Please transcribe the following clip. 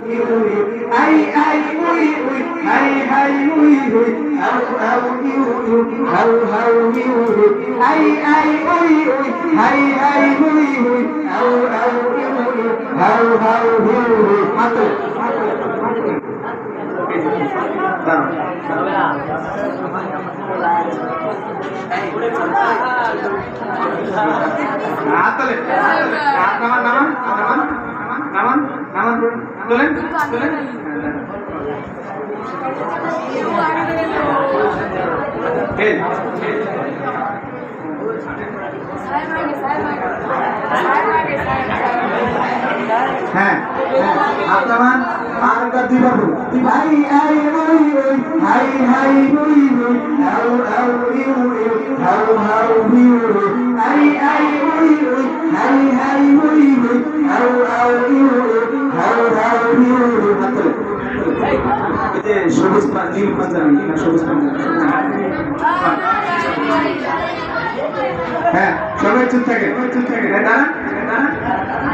I I we we hi hi we we how how you you how how you you I I we we hi hi we we how how you you how how you you মাত্র আতলে নামান নামান নামান নামান নামান তোলেন তোলেন হ্যাঁ আপনার আর গাদি বাবু hi hi we we hi hi we we how how you you how how you you hi hi we we hi hi we we how how you you how how you you মাত্র এই যে সবুজ নীল পাঞ্জাবি না সবুজ পাঞ্জাবি হ্যাঁ সবাই চুপ থাকে দাঁড়ান দাঁড়ান